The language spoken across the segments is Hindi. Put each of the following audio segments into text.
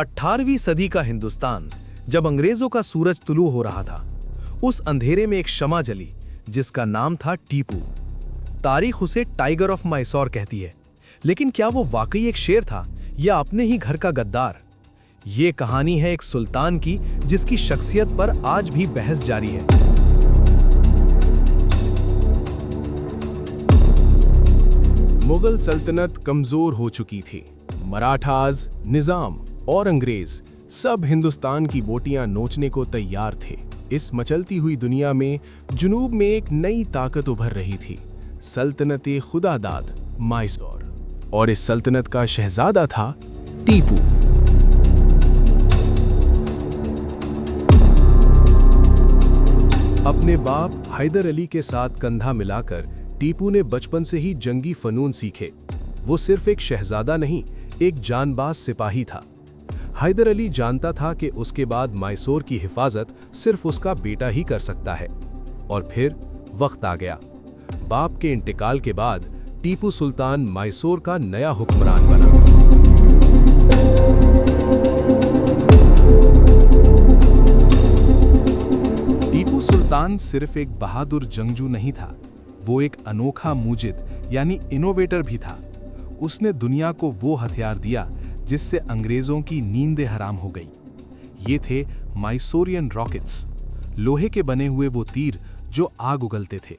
18वीं सदी का हिंदुस्तान, जब अंग्रेजों का सूरज तुलू हो रहा था, उस अंधेरे में एक शमा जली जिसका नाम था टीपू। तारीख उसे टाइगर ऑफ मैसूर कहती है, लेकिन क्या वो वाकई एक शेर था या अपने ही घर का गद्दार? ये कहानी है एक सुल्तान की जिसकी शख्सियत पर आज भी बहस जारी है। मुगल सल्तनत कमजोर हो चुकी थी। मराठाज, निजाम और अंग्रेज सब हिंदुस्तान की बोटियां नोचने को तैयार थे। इस मचलती हुई दुनिया में जुनूब में एक नई ताकत उभर रही थी, सल्तनते खुदादाद मैसूर। और इस सल्तनत का शहजादा था टीपू। अपने बाप हैदर अली के साथ कंधा मिलाकर टीपू ने बचपन से ही जंगी फनून सीखे। वो सिर्फ एक शहजादा नहीं, एक जानबाज सिपाही था। हैदर अली जानता था कि उसके बाद मैसूर की हिफाजत सिर्फ उसका बेटा ही कर सकता है। और फिर वक्त आ गया। बाप के इंतकाल के बाद टीपू सुल्तान मैसूर का नया हुक्मरान बना। टीपू सुल्तान सिर्फ एक बहादुर जंगजू नहीं था, वो एक अनोखा मुजिद यानी इनोवेटर भी था। उसने दुनिया को वो हथियार दिया जिससे अंग्रेजों की नींदें हराम हो गई। ये थे मैसूरियन रॉकेट्स, लोहे के बने हुए वो तीर जो आग उगलते थे।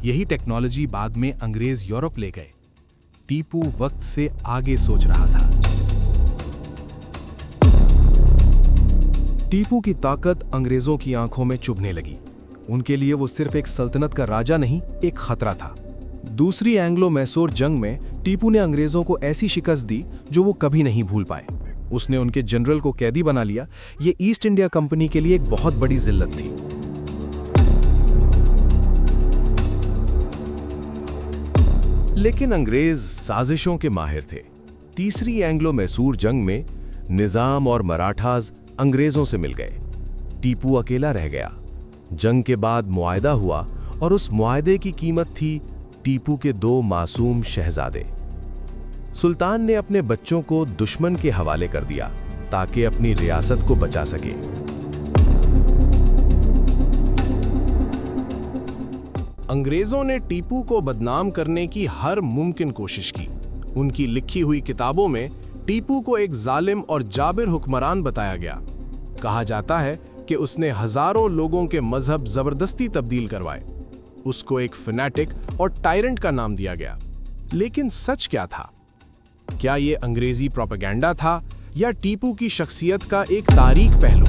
यही टेक्नोलॉजी बाद में अंग्रेज यूरोप ले गए। टीपू वक्त से आगे सोच रहा था। टीपू की ताकत अंग्रेजों की आंखों में चुभने लगी। उनके लिए वो सिर्फ एक सल्तनत का राजा नहीं, एक खतरा था। दूसरी एंग्लो मैसूर जंग में टीपू ने अंग्रेजों को ऐसी शिकस्त दी जो वो कभी नहीं भूल पाए। उसने उनके जनरल को कैदी बना लिया। ये ईस्ट इंडिया कंपनी के लिए एक बहुत बड़ी जिल्लत थी। लेकिन अंग्रेज साजिशों के माहिर थे। तीसरी एंग्लो मैसूर जंग में निजाम और मराठाज अंग्रेजों से मिल गए। टीपू अकेला रह गया। जंग के बाद मुआहदा हुआ और उस मुआहदे की कीमत थी टीपू के 2 मासूम शहजादे। सुल्तान ने अपने बच्चों को दुश्मन के हवाले कर दिया ताकि अपनी रियासत को बचा सके। अंग्रेजों ने टीपू को बदनाम करने की हर मुमकिन कोशिश की। उनकी लिखी हुई किताबों में टीपू को एक जालिम और जाबिर हुक्मरान बताया गया। कहा जाता है कि उसने हजारों लोगों के मजहब जबरदस्ती तब्दील करवाए। उसको एक फैनेटिक और टायरेंट का नाम दिया गया। लेकिन सच क्या था? क्या यह अंग्रेजी प्रोपेगेंडा था या टीपू की शख्सियत का एक तारीख पहलू?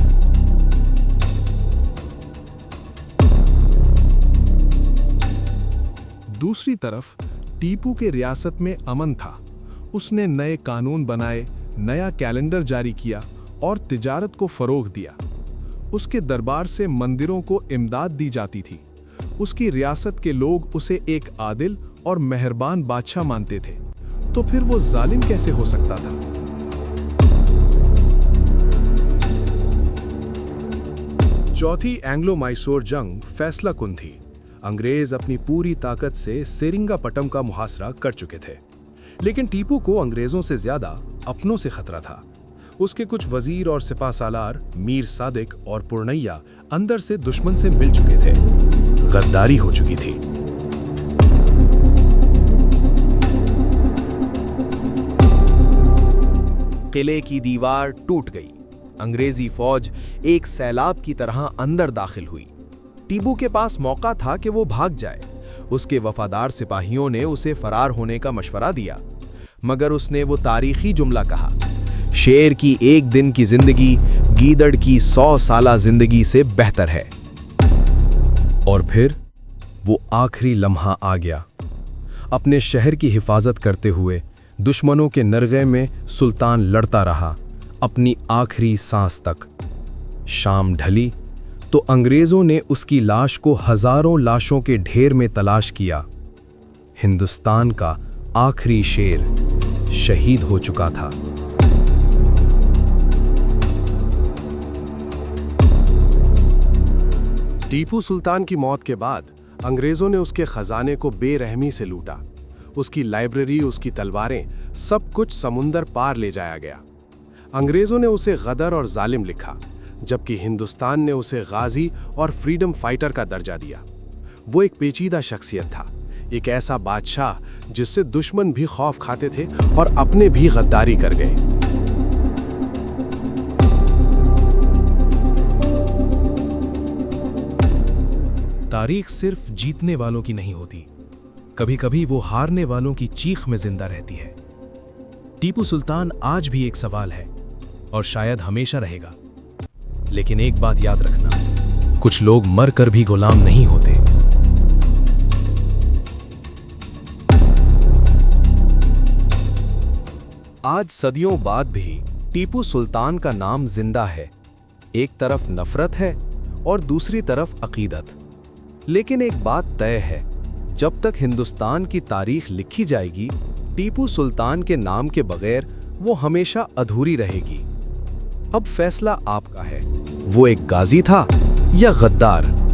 दूसरी तरफ टीपू के रियासत में अमन था। उसने नए कानून बनाए, नया कैलेंडर जारी किया और तिजारत को फरोग दिया। उसके दरबार से मंदिरों को इमदाद दी जाती थी। उसकी रियासत के लोग उसे एक आदिल और मेहरबान बादशाह मानते थे। तो फिर वो जालिम कैसे हो सकता था? चौथी एंग्लो मैसूर जंग फैसलाकुन थी। अंग्रेज अपनी पूरी ताकत से सेरिंगापटम का मुहासरा कर चुके थे। लेकिन टीपू को अंग्रेजों से ज्यादा अपनों से खतरा था। उसके कुछ वजीर और सिपा सालार मीर सादिक और पुरनैया अंदर से दुश्मन से मिल चुके थे। गद्दारी हो चुकी थी। किले की दीवार टूट गई। अंग्रेजी फौज एक सैलाब की तरह अंदर दाखिल हुई। टीपू के पास मौका था कि वो भाग जाए। उसके वफादार सिपाहियों ने उसे फरार होने का मशवरा दिया, मगर उसने वो तारीखी जुमला कहा, शेर की एक दिन की जिंदगी गीदड़ की 100 साला जिंदगी से बेहतर है। और फिर वो आखिरी लम्हा आ गया। अपने शहर की हिफाजत करते हुए दुश्मनों के नरगे में सुल्तान लड़ता रहा, अपनी आखिरी सांस तक। शाम ढली तो अंग्रेजों ने उसकी लाश को हजारों लाशों के ढेर में तलाश किया। हिंदुस्तान का आखिरी शेर शहीद हो चुका था। टीपू सुल्तान की मौत के बाद अंग्रेजों ने उसके खजाने को बेरहमी से लूटा। उसकी लाइब्रेरी, उसकी तलवारें, सब कुछ समुंदर पार ले जाया गया। अंग्रेजों ने उसे गदर और जालिम लिखा, जबकि हिंदुस्तान ने उसे गाजी और फ्रीडम फाइटर का दर्जा दिया। वो एक पेचीदा शख्सियत था, एक ऐसा बादशाह जिससे दुश्मन भी खौफ खाते थे और अपने भी गद्दारी कर गए। तारीख सिर्फ जीतने वालों की नहीं होती, कभी-कभी वो हारने वालों की चीख में जिंदा रहती है। टीपू सुल्तान आज भी एक सवाल है और शायद हमेशा रहेगा। लेकिन एक बात याद रखना, कुछ लोग मरकर भी गुलाम नहीं होते। आज सदियों बाद भी टीपू सुल्तान का नाम जिंदा है। एक तरफ नफरत है और दूसरी तरफ अकीदत। लेकिन एक बात तय है, जब तक हिंदुस्तान की तारीख लिखी जाएगी, टीपू सुल्तान के नाम के बगैर वो हमेशा अधूरी रहेगी। अब फैसला आपका है, वो एक गाजी था या गद्दार।